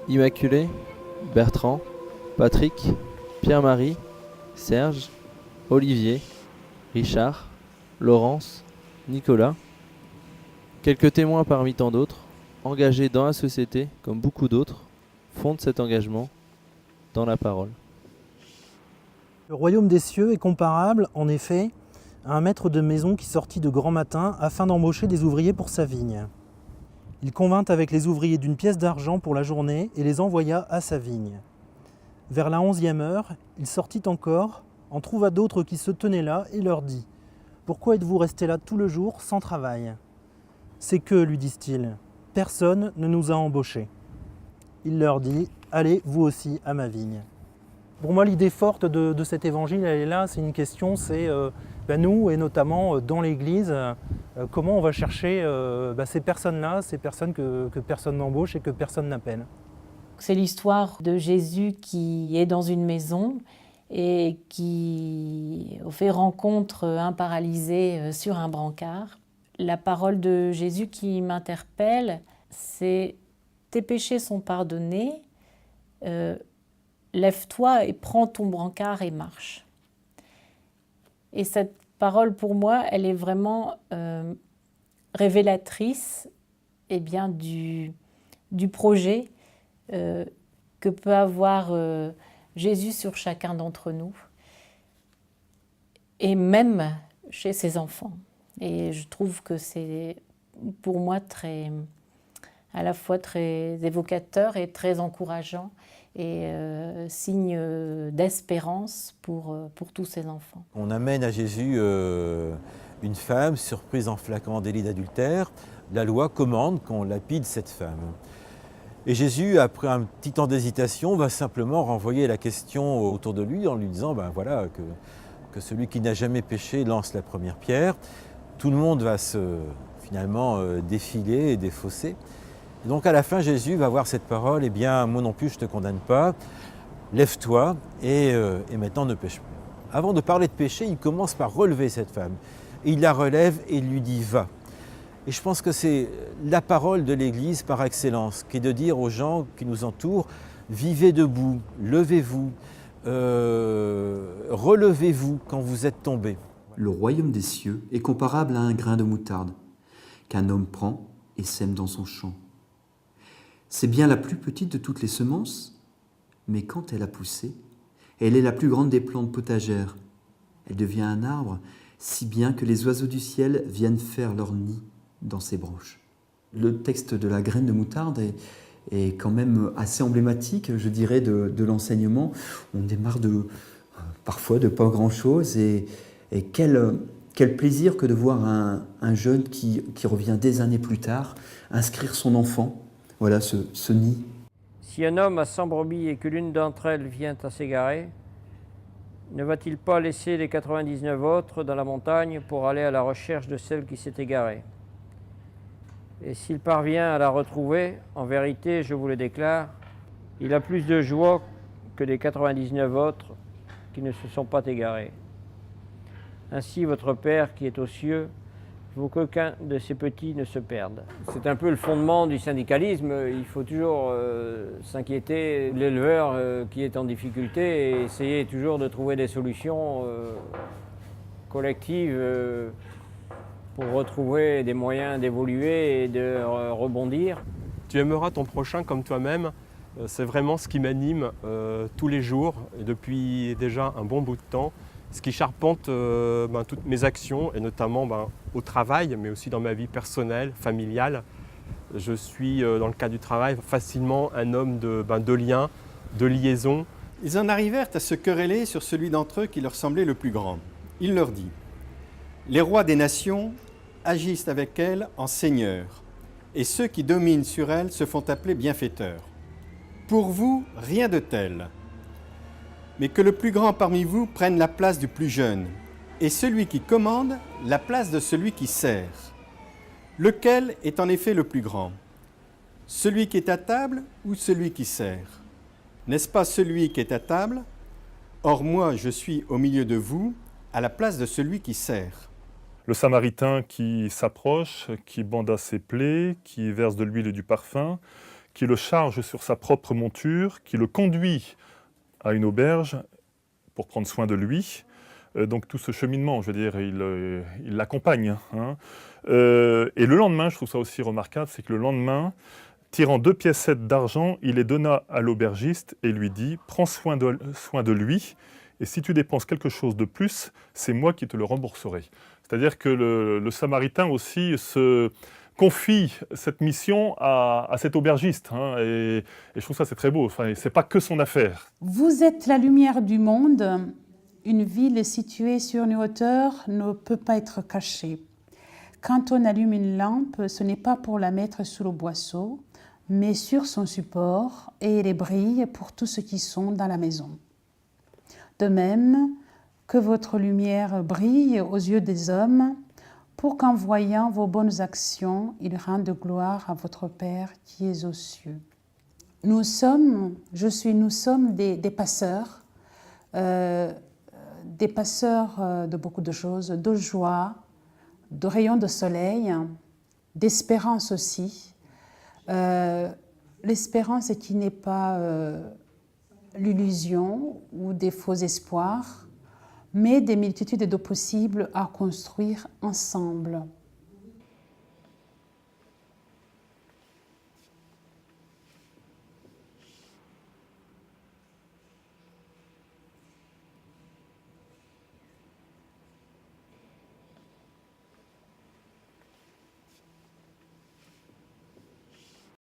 Immaculée, Bertrand, Patrick, Pierre-Marie, Serge, Olivier, Richard, Laurence, Nicolas. Quelques témoins parmi tant d'autres, engagés dans la société comme beaucoup d'autres, fondent cet engagement dans la parole. Le royaume des cieux est comparable, en effet, à un maître de maison qui sortit de grand matin afin d'embaucher des ouvriers pour sa vigne. Il convint avec les ouvriers d'une pièce d'argent pour la journée et les envoya à sa vigne. Vers la 11e heure, il sortit encore, en trouva d'autres qui se tenaient là et leur dit « Pourquoi êtes-vous restés là tout le jour sans travail ?»« C'est que, lui disent-ils, personne ne nous a embauchés. » Il leur dit « Allez, vous aussi, à ma vigne. » Pour moi, l'idée forte de cet évangile, elle est là, c'est une question, c'est nous, et notamment dans l'Église, comment on va chercher ces personnes-là, ces personnes que personne n'embauche et que personne n'appelle. C'est l'histoire de Jésus qui est dans une maison et qui fait rencontre un paralysé sur un brancard. La parole de Jésus qui m'interpelle, c'est « tes péchés sont pardonnés ». Lève-toi et prends ton brancard et marche. Et cette parole, pour moi, elle est vraiment révélatrice du projet que peut avoir Jésus sur chacun d'entre nous, et même chez ses enfants. Et je trouve que c'est, pour moi, à la fois très évocateur et très encourageant, et signe d'espérance pour tous ces enfants. On amène à Jésus une femme surprise en flagrant délit d'adultère. La loi commande qu'on lapide cette femme. Et Jésus, après un petit temps d'hésitation, va simplement renvoyer la question autour de lui en lui disant que celui qui n'a jamais péché lance la première pierre. Tout le monde va finalement défiler et défausser. Donc à la fin, Jésus va voir cette parole, eh bien, moi non plus, je ne te condamne pas, lève-toi et maintenant ne pêche plus. Avant de parler de péché, il commence par relever cette femme. Il la relève et il lui dit « va ». Et je pense que c'est la parole de l'Église par excellence, qui est de dire aux gens qui nous entourent « vivez debout, levez-vous, relevez-vous quand vous êtes tombés ». Le royaume des cieux est comparable à un grain de moutarde qu'un homme prend et sème dans son champ. C'est bien la plus petite de toutes les semences, mais quand elle a poussé, elle est la plus grande des plantes potagères. Elle devient un arbre, si bien que les oiseaux du ciel viennent faire leur nid dans ses branches. Le texte de la graine de moutarde est quand même assez emblématique, je dirais, de l'enseignement. On démarre parfois de pas grand-chose, et quel plaisir que de voir un jeune qui revient des années plus tard, inscrire son enfant. Voilà ce nid. Si un homme a 100 brebis et que l'une d'entre elles vient à s'égarer, ne va-t-il pas laisser les 99 autres dans la montagne pour aller à la recherche de celle qui s'est égarée? Et s'il parvient à la retrouver, en vérité, je vous le déclare, il a plus de joie que les 99 autres qui ne se sont pas égarés. Ainsi, votre Père qui est aux cieux faut qu'aucun de ces petits ne se perde. C'est un peu le fondement du syndicalisme. Il faut toujours s'inquiéter de l'éleveur qui est en difficulté et essayer toujours de trouver des solutions collectives pour retrouver des moyens d'évoluer et de rebondir. Tu aimeras ton prochain comme toi-même. C'est vraiment ce qui m'anime tous les jours et depuis déjà un bon bout de temps. Ce qui charpente toutes mes actions, et notamment au travail, mais aussi dans ma vie personnelle, familiale. Je suis, dans le cadre du travail, facilement un homme de lien, de liaison. Ils en arrivèrent à se quereller sur celui d'entre eux qui leur semblait le plus grand. Il leur dit « Les rois des nations agissent avec elles en seigneurs, et ceux qui dominent sur elles se font appeler bienfaiteurs. Pour vous, rien de tel. Mais que le plus grand parmi vous prenne la place du plus jeune, et celui qui commande la place de celui qui sert. Lequel est en effet le plus grand? Celui qui est à table ou celui qui sert? N'est-ce pas celui qui est à table? Or moi, je suis au milieu de vous, à la place de celui qui sert. » Le Samaritain qui s'approche, qui banda ses plaies, qui verse de l'huile et du parfum, qui le charge sur sa propre monture, qui le conduit à une auberge pour prendre soin de lui. Donc tout ce cheminement, je veux dire, il l'accompagne. Hein. Et le lendemain, je trouve ça aussi remarquable, c'est que le lendemain, tirant 2 piécettes d'argent, il les donna à l'aubergiste et lui dit « Prends soin de lui, et si tu dépenses quelque chose de plus, c'est moi qui te le rembourserai. » C'est-à-dire que le Samaritain aussi se confie cette mission à cet aubergiste. Hein, et je trouve ça c'est très beau. Enfin, c'est pas que son affaire. Vous êtes la lumière du monde. Une ville située sur une hauteur ne peut pas être cachée. Quand on allume une lampe, ce n'est pas pour la mettre sous le boisseau, mais sur son support, et elle brille pour tous ceux qui sont dans la maison. De même que votre lumière brille aux yeux des hommes, pour qu'en voyant vos bonnes actions, ils rendent gloire à votre Père qui est aux cieux. Nous sommes des passeurs, de beaucoup de choses, de joie, de rayons de soleil, d'espérance aussi. L'espérance qui n'est pas l'illusion ou des faux espoirs, mais des multitudes de possibles à construire ensemble.